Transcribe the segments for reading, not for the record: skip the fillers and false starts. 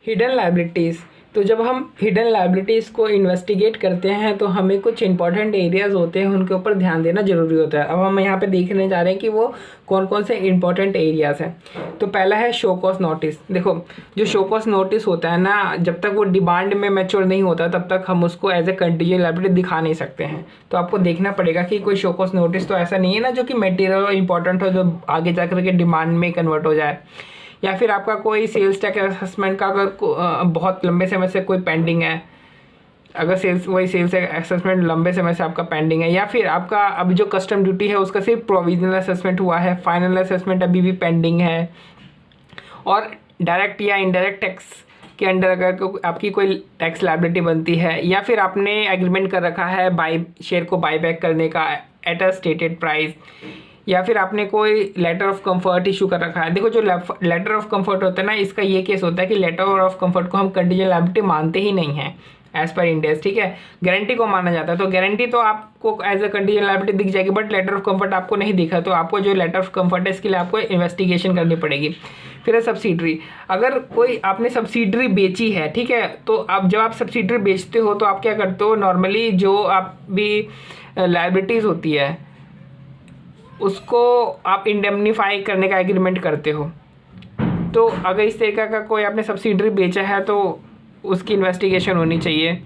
Hidden liabilities. तो जब हम हिडन लायबिलिटीज़ को इन्वेस्टिगेट करते हैं तो हमें कुछ इंपॉर्टेंट एरियाज़ होते हैं, उनके ऊपर ध्यान देना ज़रूरी होता है। अब हम यहाँ पे देखने जा रहे हैं कि वो कौन कौन से इंपॉर्टेंट एरियाज़ हैं। तो पहला है शो कॉज नोटिस। देखो, जो शो कॉज नोटिस होता है ना, जब तक वो डिमांड में मैच्योर नहीं होता तब तक हम उसको एज ए कंटीजेंट लायबिलिटी दिखा नहीं सकते हैं। तो आपको देखना पड़ेगा कि कोई शो कॉज नोटिस तो ऐसा नहीं है ना जो कि मटेरियल और इंपॉर्टेंट हो, जो आगे जाकर के डिमांड में कन्वर्ट हो जाए। या फिर आपका कोई सेल्स टैक्स असेसमेंट का अगर बहुत लंबे समय से कोई पेंडिंग है, अगर सेल्स असेसमेंट लंबे समय से आपका पेंडिंग है, या फिर आपका अभी जो कस्टम ड्यूटी है उसका सिर्फ प्रोविजनल असेसमेंट हुआ है, फाइनल असेसमेंट अभी भी पेंडिंग है, और डायरेक्ट या इनडायरेक्ट टैक्स के अंडर अगर आपकी कोई टैक्स लायबिलिटी बनती है, या फिर आपने एग्रीमेंट कर रखा है शेयर को बाई बैक करने का एट अ स्टेटेड प्राइस, या फिर आपने कोई लेटर ऑफ कंफर्ट इशू कर रखा है। देखो, जो लेटर ऑफ कंफर्ट होता है ना, इसका ये केस होता है कि लेटर ऑफ कंफर्ट को हम कंटीजेंट लायबिलिटी मानते ही नहीं हैं एज पर इंडेस, ठीक है। गारंटी को माना जाता है, तो गारंटी तो आपको एज अ कंटीजेंट लायबिलिटी दिख जाएगी, बट लेटर ऑफ कंफर्ट आपको नहीं दिखा, तो आपको जो लेटर ऑफ कंफर्ट है इसके लिए आपको इन्वेस्टिगेशन करनी पड़ेगी। फिर है सब्सिडरी। अगर कोई आपने सब्सिडरी बेची है, ठीक है, तो अब जब आप सब्सिडरी बेचते हो तो आप क्या करते हो, नॉर्मली जो आप भी लायबिलिटीज़ होती है उसको आप इंडेमनीफाई करने का एग्रीमेंट करते हो। तो अगर इस तरीके का कोई आपने सब्सिडरी बेचा है तो उसकी इन्वेस्टिगेशन होनी चाहिए।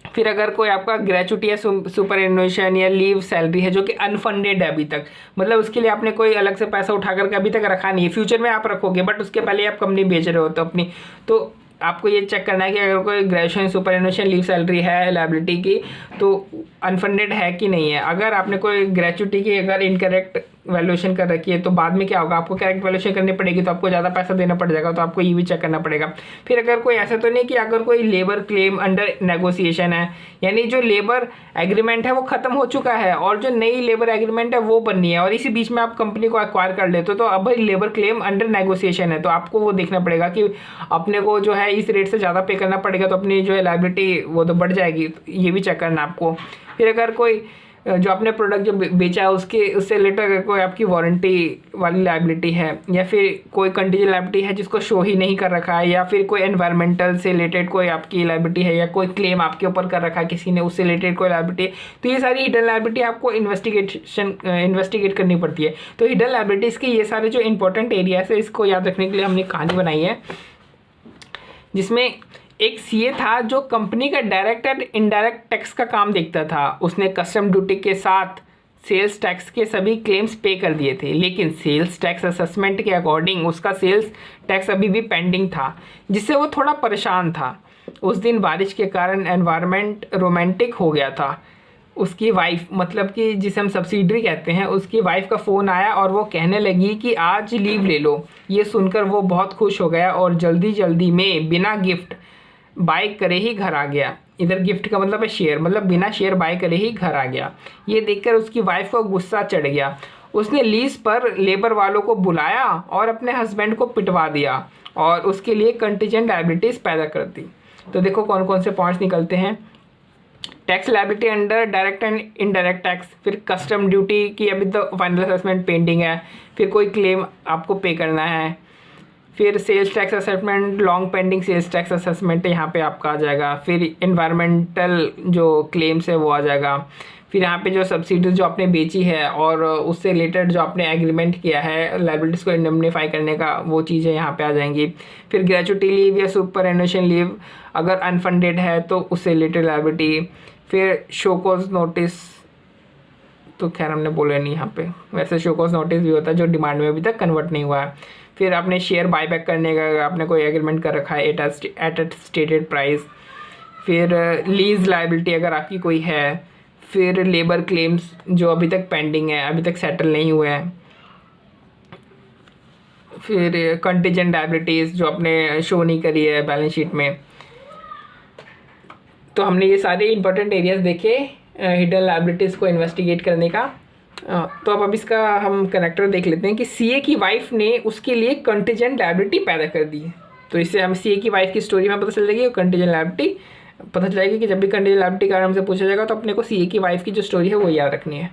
फिर अगर कोई आपका ग्रेचुटी या सुपर एनुएशन या लीव सैलरी है जो कि अनफंडेड है अभी तक, मतलब उसके लिए आपने कोई अलग से पैसा उठा करके अभी तक रखा नहीं है, फ्यूचर में आप रखोगे बट उसके पहले आप कंपनी बेच रहे हो तो अपनी, तो आपको ये चेक करना है कि अगर कोई ग्रेजुएशन सुपर एनुएशन लीव सैलरी है लायबिलिटी की तो अनफंडेड है कि नहीं है। अगर आपने कोई ग्रेचुटी की अगर इनकरेक्ट वैल्यूएशन कर रखी है तो बाद में क्या होगा, आपको करेक्ट वैल्यूएशन करनी पड़ेगी, तो आपको ज़्यादा पैसा देना पड़ जाएगा, तो आपको ये भी चेक करना पड़ेगा। फिर अगर कोई ऐसा तो नहीं कि अगर कोई लेबर क्लेम अंडर नेगोशिएशन है, यानी जो लेबर एग्रीमेंट है वो खत्म हो चुका है और जो नई लेबर एग्रीमेंट है वो बननी है, और इसी बीच में आप कंपनी को एक्वायर कर लेते हो, तो अब भाई लेबर क्लेम अंडर नेगोशिएशन है, तो आपको वो देखना पड़ेगा कि अपने को जो है इस रेट से ज़्यादा पे करना पड़ेगा, तो अपनी जो है लायबिलिटी वो तो बढ़ जाएगी, ये भी चेक करना आपको। फिर अगर कोई जो आपने प्रोडक्ट जो बेचा है उससे रिलेटेड अगर कोई आपकी वारंटी वाली लायबिलिटी है, या फिर कोई कंटीजेंट लायबिलिटी है जिसको शो ही नहीं कर रखा है, या फिर कोई एनवायरमेंटल से रिलेटेड कोई आपकी लायबिलिटी है, या कोई क्लेम आपके ऊपर कर रखा है किसी ने, उससे रिलेटेड कोई लायबिलिटी, तो ये सारी हिडन लायबिलिटी आपको इन्वेस्टिगेट करनी पड़ती है। तो हिडन लायबिलिटीज़ के ये सारे जो इंपॉर्टेंट एरियाज है इसको याद रखने के लिए हमने कहानी बनाई है, जिसमें एक सीए था जो कंपनी का डायरेक्ट एंड इनडायरेक्ट टैक्स का काम देखता था। उसने कस्टम ड्यूटी के साथ सेल्स टैक्स के सभी क्लेम्स पे कर दिए थे, लेकिन सेल्स टैक्स असेसमेंट के अकॉर्डिंग उसका सेल्स टैक्स अभी भी पेंडिंग था, जिससे वो थोड़ा परेशान था। उस दिन बारिश के कारण एनवायरनमेंट रोमांटिक हो गया था। उसकी वाइफ, मतलब कि जिसे हम सब्सिडरी कहते हैं, उसकी वाइफ का फ़ोन आया और वो कहने लगी कि आज लीव ले लो। ये सुनकर वो बहुत खुश हो गया और जल्दी जल्दी में बिना गिफ्ट बाय करे ही घर आ गया। इधर गिफ्ट का मतलब है शेयर, मतलब बिना शेयर बाय करे ही घर आ गया। ये देखकर उसकी वाइफ को गुस्सा चढ़ गया। उसने लीज पर लेबर वालों को बुलाया और अपने हस्बैंड को पिटवा दिया और उसके लिए कंटीजेंट लायबिलिटीज़ पैदा कर दी। तो देखो कौन कौन से पॉइंट्स निकलते हैं। Tax liability under direct and indirect tax, फिर कस्टम ड्यूटी की अभी तो फाइनल असेसमेंट पेंडिंग है, फिर कोई क्लेम आपको पे करना है, फिर sales tax assessment long pending sales tax assessment यहाँ पे आपका आ जाएगा, फिर एनवायरमेंटल जो क्लेम्स है वो आ जाएगा, फिर यहाँ पे जो सब्सिडी जो आपने बेची है और उससे रिलेटेड जो आपने एग्रीमेंट किया है लायबिलिटीज़ को इंडेमनीफाई करने का, वो चीज़ें यहाँ पे आ जाएंगी। फिर ग्रेचुटी लीव या सुपर एनुएशन लीव अगर अनफंडेड है तो उससे रिलेटेड लायबिलिटी, फिर शो कॉज नोटिस तो खैर हमने बोला नहीं यहाँ पे, वैसे शो कॉज नोटिस भी होता है जो डिमांड में अभी तक कन्वर्ट नहीं हुआ है। फिर आपने शेयर बायबैक करने का आपने कोई एग्रीमेंट कर रखा है एट अ स्टेटेड प्राइस, फिर लीज लायबिलिटी अगर आपकी कोई है, फिर लेबर क्लेम्स जो अभी तक पेंडिंग है, अभी तक सेटल नहीं हुए हैं, फिर कंटीजेंट लायबिलिटीज़ जो आपने शो नहीं करी है बैलेंस शीट में। तो हमने ये सारे इंपॉर्टेंट एरियाज देखे हिडन लायबिलिटीज़ को इन्वेस्टिगेट करने का। तो अब इसका हम कनेक्टर देख लेते हैं कि सीए की वाइफ ने उसके लिए कंटीजेंट लायबिलिटी पैदा कर दी है। तो इससे हम सीए की वाइफ की स्टोरी में पता चल जाएगी, कंटीजेंट लायबिलिटी पता चलेगी कि जब भी कंटीजेंट लायबिलिटी का हमसे पूछा जाएगा तो अपने को सीए की वाइफ की जो स्टोरी है वो याद रखनी है।